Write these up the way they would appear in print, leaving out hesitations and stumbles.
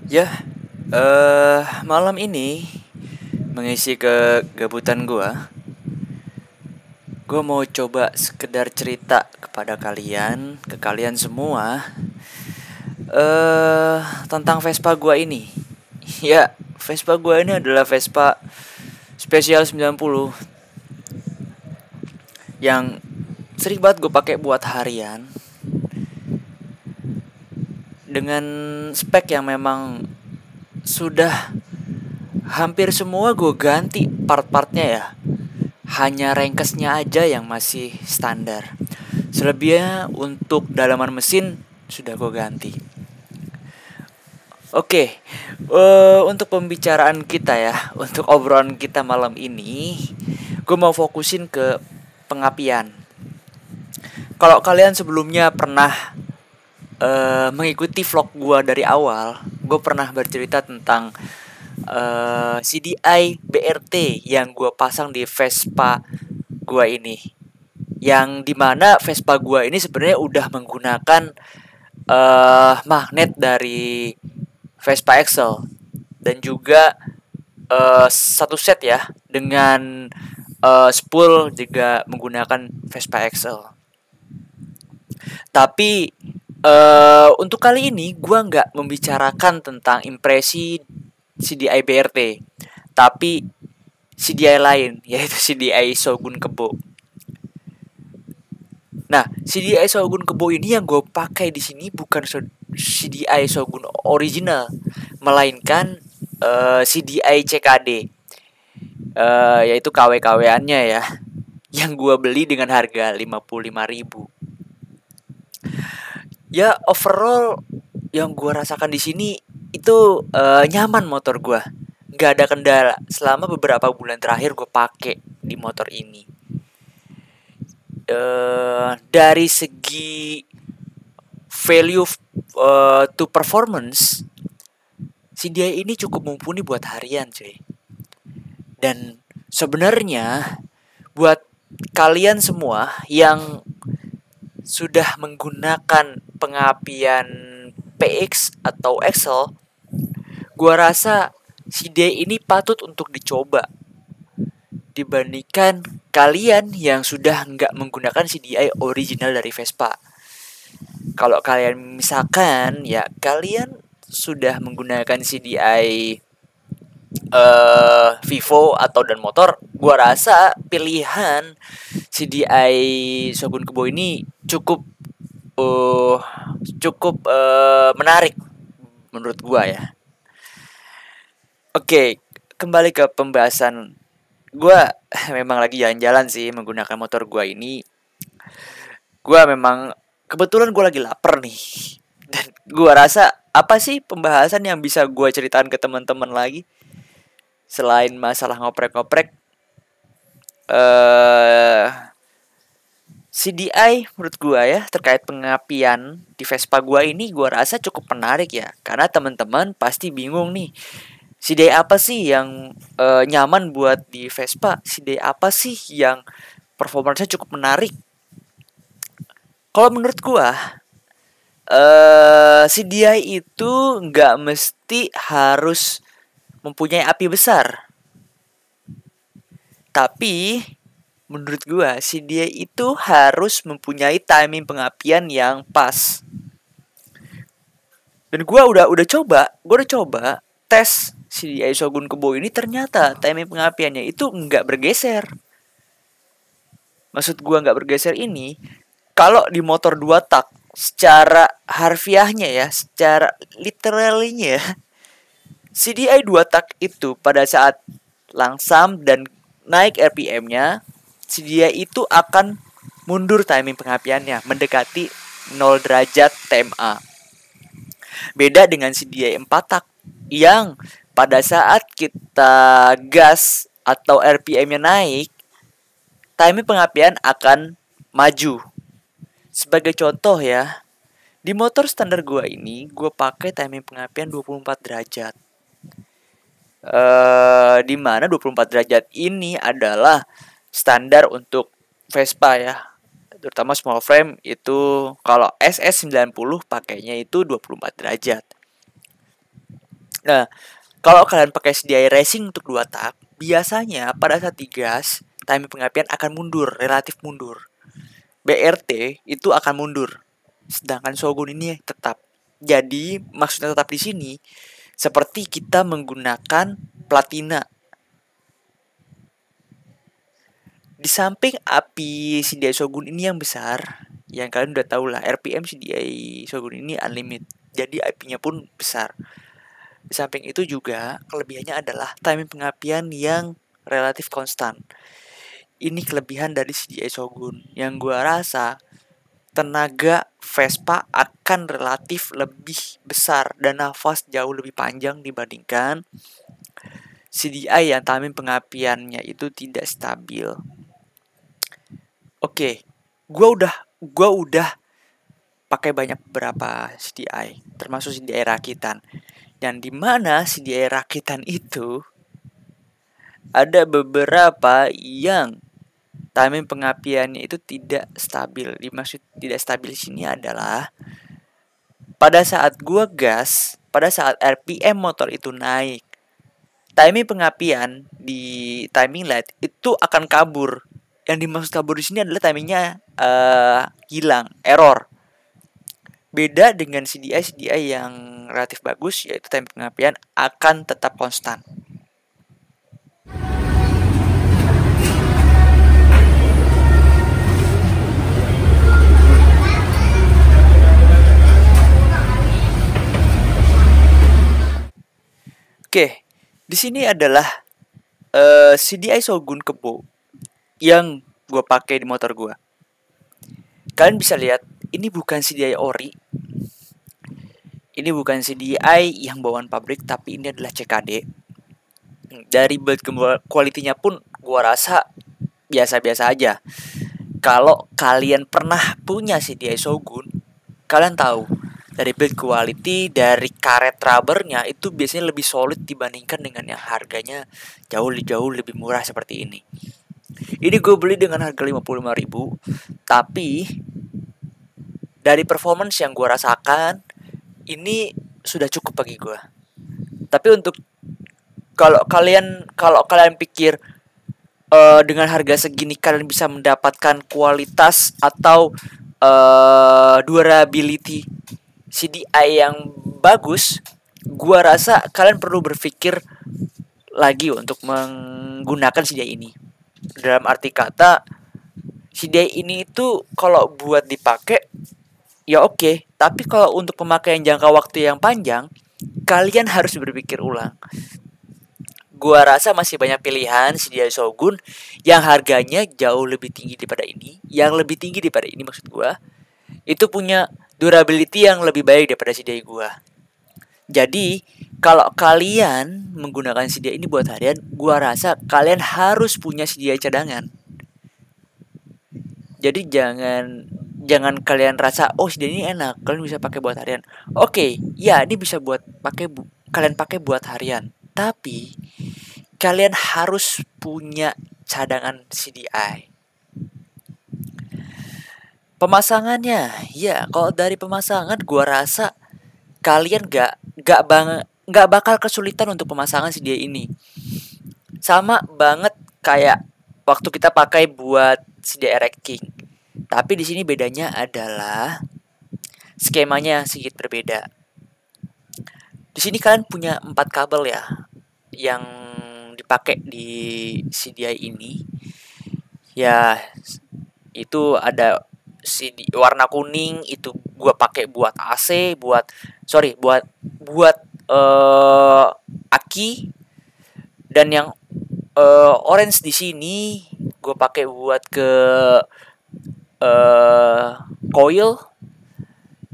Ya, malam ini mengisi kegabutan gue mau coba sekedar cerita kepada kalian, ke kalian semua, tentang Vespa gue ini. Ya, Vespa gue ini adalah Vespa spesial 90 yang sering banget gue pakai buat harian dengan spek yang memang sudah hampir semua gue ganti part-partnya ya. Hanya rengkesnya aja yang masih standar. Selebihnya untuk dalaman mesin sudah gue ganti. Oke, untuk pembicaraan kita ya, untuk obrolan kita malam ini, gue mau fokusin ke pengapian. Kalau kalian sebelumnya pernah mengikuti vlog gue dari awal, gue pernah bercerita tentang CDI BRT yang gue pasang di Vespa gue ini. Yang dimana Vespa gue ini sebenarnya udah menggunakan magnet dari Vespa Excel dan juga satu set ya dengan spool juga menggunakan Vespa Excel. Tapi untuk kali ini gue nggak membicarakan tentang impresi CDI BRT, tapi CDI lain yaitu CDI Shogun Kebo. Nah, CDI Shogun Kebo ini yang gue pakai di sini bukan CDI Shogun original, melainkan CDI CKD, yaitu KW-KW-annya ya, yang gue beli dengan harga 55.000. Ya, overall yang gue rasakan di sini itu nyaman motor gue, nggak ada kendala selama beberapa bulan terakhir gue pakai di motor ini. Dari segi value to performance, si dia ini cukup mumpuni buat harian cuy. Dan sebenarnya buat kalian semua yang sudah menggunakan pengapian PX atau Excel, gua rasa si D ini patut untuk dicoba dibandingkan kalian yang sudah nggak menggunakan CDI original dari Vespa. Kalau kalian misalkan ya kalian sudah menggunakan CDI Vivo atau dan motor, gua rasa pilihan CDI Shogun Kebo ini cukup uh, menarik menurut gua ya. Oke, kembali ke pembahasan. Gua memang lagi jalan-jalan sih menggunakan motor gua ini. Gua memang kebetulan gua lagi lapar nih. Dan gua rasa apa sih pembahasan yang bisa gua ceritakan ke teman-teman lagi selain masalah ngoprek-ngoprek. CDI menurut gua ya terkait pengapian di Vespa gua ini gua rasa cukup menarik ya, karena teman-teman pasti bingung nih, CDI apa sih yang nyaman buat di Vespa, CDI apa sih yang performanya cukup menarik. Kalau menurut gua CDI itu nggak mesti harus mempunyai api besar, tapi menurut gua si dia itu harus mempunyai timing pengapian yang pas. Dan gua udah coba tes si dia Shogun Kebo ini, ternyata timing pengapiannya itu nggak bergeser. Maksud gua nggak bergeser ini, kalau di motor 2 tak secara harfiahnya ya, secara literalnya CDI 2 tak itu pada saat langsam dan naik RPM-nya, si dia itu akan mundur timing pengapiannya mendekati 0 derajat TMA. Beda dengan si dia 4 tak yang pada saat kita gas atau RPM-nya naik, timing pengapian akan maju. Sebagai contoh ya, di motor standar gua ini, gua pakai timing pengapian 24 derajat. Di mana 24 derajat ini adalah standar untuk Vespa ya, terutama small frame itu. Kalau SS90 pakainya itu 24 derajat. Nah, kalau kalian pakai CDI racing untuk 2 tak, biasanya pada saat digas, timing pengapian akan mundur, relatif mundur. BRT itu akan mundur. Sedangkan Shogun ini tetap. Jadi, maksudnya tetap di sini seperti kita menggunakan platina. Di samping api CDI Shogun ini yang besar, yang kalian udah tahu lah, RPM CDI Shogun ini unlimited. Jadi apinya pun besar. Di samping itu juga kelebihannya adalah timing pengapian yang relatif konstan. Ini kelebihan dari CDI Shogun yang gua rasa tenaga Vespa akan relatif lebih besar dan nafas jauh lebih panjang dibandingkan CDI yang timing pengapiannya itu tidak stabil. Oke, gua udah pakai banyak beberapa CDI, termasuk CDI rakitan. Dan di mana CDI rakitan itu ada beberapa yang timing pengapiannya itu tidak stabil. Dimaksud tidak stabil di sini adalah pada saat gua gas, pada saat RPM motor itu naik, timing pengapian di timing light itu akan kabur. Yang dimaksud kabur di sini adalah timingnya hilang, error. Beda dengan CDI yang relatif bagus, yaitu timing pengapian akan tetap konstan. Oke, di sini adalah CDI Shogun Kebo yang gue pakai di motor gue. Kalian bisa lihat, ini bukan CDI ori. Ini bukan CDI yang bawaan pabrik, tapi ini adalah CKD. Dari build quality-nya pun gue rasa biasa-biasa aja. Kalau kalian pernah punya CDI Shogun, kalian tahu dari build quality, dari karet rubbernya itu biasanya lebih solid dibandingkan dengan yang harganya jauh lebih murah seperti ini. Ini gue beli dengan harga 55.000, tapi dari performance yang gue rasakan ini sudah cukup bagi gue. Tapi untuk kalau kalian pikir dengan harga segini kalian bisa mendapatkan kualitas atau durability CDI yang bagus, gue rasa kalian perlu berpikir lagi untuk menggunakan CDI ini. Dalam arti kata, CDI ini itu kalau buat dipakai ya oke, tapi kalau untuk pemakaian jangka waktu yang panjang, kalian harus berpikir ulang. Gua rasa masih banyak pilihan CDI Shogun yang harganya jauh lebih tinggi daripada ini, yang lebih tinggi daripada ini maksud gua. Itu punya durability yang lebih baik daripada CDI gua. Jadi, kalau kalian menggunakan CDI ini buat harian, gua rasa kalian harus punya CDI cadangan. Jadi jangan kalian rasa oh CDI ini enak, kalian bisa pakai buat harian. Oke, ya ini bisa buat kalian pakai buat harian. Tapi kalian harus punya cadangan CDI. Pemasangannya, ya kalau dari pemasangan gua rasa kalian gak bakal kesulitan untuk pemasangan CDI ini. Sama banget kayak waktu kita pakai buat CDI racking. Tapi di sini bedanya adalah skemanya sedikit berbeda. Di sini kalian punya 4 kabel ya yang dipakai di CDI ini. Ya, itu ada warna kuning itu gua pakai buat AC, buat aki, dan yang orange di sini gua pakai buat ke coil,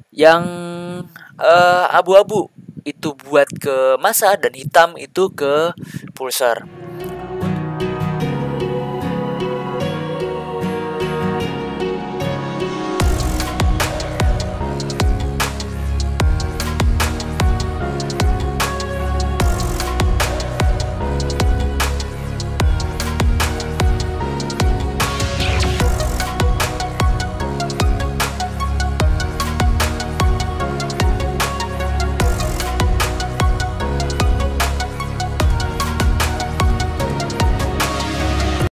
yang abu-abu itu buat ke massa, dan hitam itu ke pulsar.